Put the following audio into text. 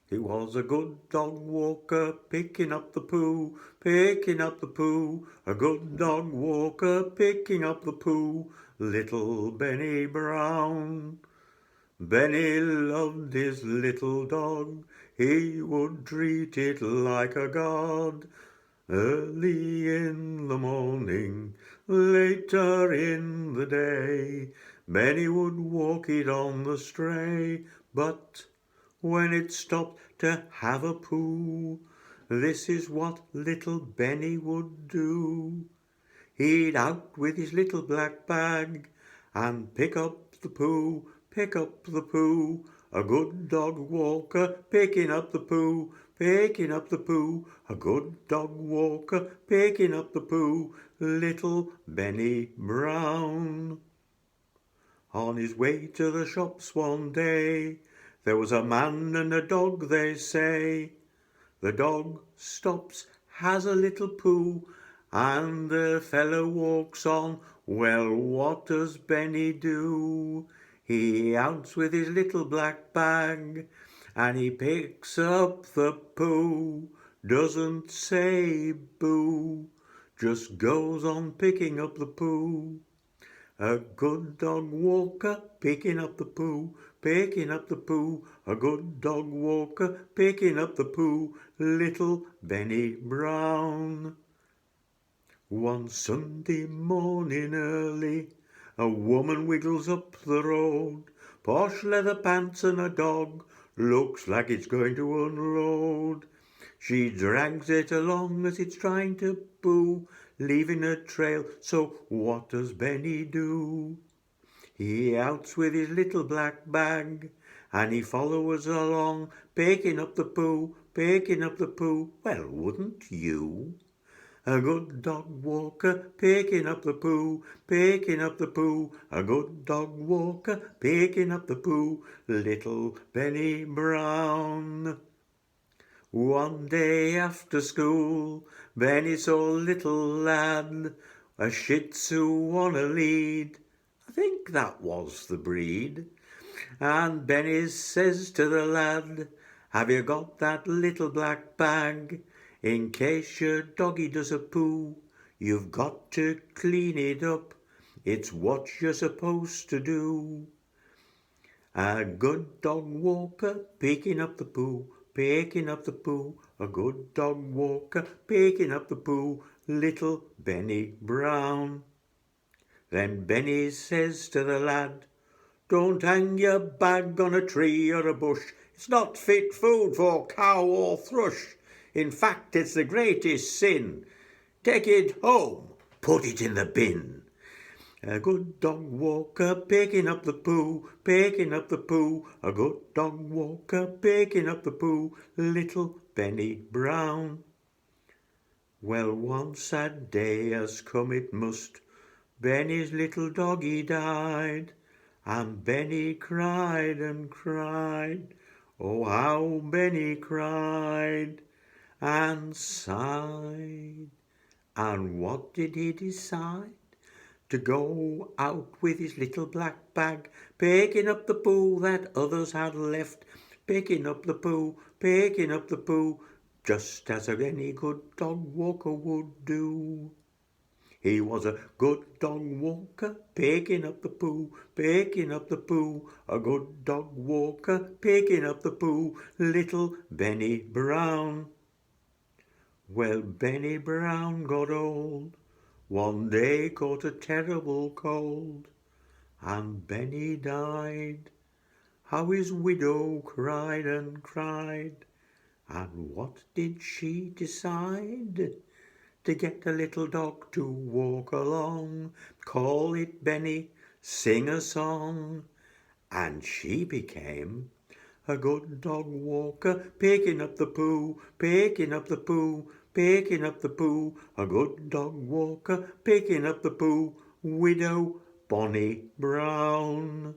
He was a good dog walker, picking up the poo, picking up the poo. A good dog walker, picking up the poo, little Benny Brown. Benny loved his little dog, he would treat it like a god. Early in the morning, later in the day, Benny would walk it on the stray, but when it stopped to have a poo, this is what little Benny would do. He'd out with his little black bag and pick up the poo, pick up the poo. A good dog walker picking up the poo, picking up the poo. A good dog walker picking up the poo, little Benny Brown. On his way to the shops one day, there was a man and a dog, they say. The dog stops, has a little poo, and the fellow walks on. Well, what does Benny do? He outs with his little black bag, and he picks up the poo. Doesn't say boo, just goes on picking up the poo. A good dog walker picking up the poo, picking up the poo. A good dog walker picking up the poo, little Benny Brown. One Sunday morning early, a woman wiggles up the road. Posh leather pants and a dog, looks like it's going to unload. She drags it along as it's trying to poo, leaving a trail, so what does Benny do? He outs with his little black bag, and he follows along, picking up the poo, picking up the poo. Well, wouldn't you? A good dog walker picking up the poo, picking up the poo. A good dog walker picking up the poo, little Benny Brown. One day after school, Benny saw a little lad, a Shih Tzu on a lead. I think that was the breed. And Benny says to the lad, have you got that little black bag? In case your doggy does a poo, you've got to clean it up. It's what you're supposed to do. A good dog walker picking up the poo, picking up the poo. A good dog walker picking up the poo, little Benny Brown. Then Benny says to the lad, don't hang your bag on a tree or a bush. It's not fit food for cow or thrush. In fact, it's the greatest sin. Take it home, put it in the bin. A good dog walker picking up the poo, picking up the poo. A good dog walker picking up the poo, little Benny Brown. Well, one sad day has come, it must. Benny's little doggy died, and Benny cried and cried. Oh, how Benny cried and sighed. And what did he decide? To go out with his little black bag, picking up the poo that others had left, picking up the poo, picking up the poo, just as any good dog walker would do. He was a good dog walker, picking up the poo, picking up the poo. A good dog walker, picking up the poo, little Benny Brown. Well, Benny Brown got old, one day caught a terrible cold, and Benny died. How his widow cried and cried, and what did she decide? To get a little dog to walk along, call it Benny, sing a song, and she became a good dog walker, picking up the poo, picking up the poo, picking up the poo. A good dog walker, picking up the poo, widow Bonnie Brown.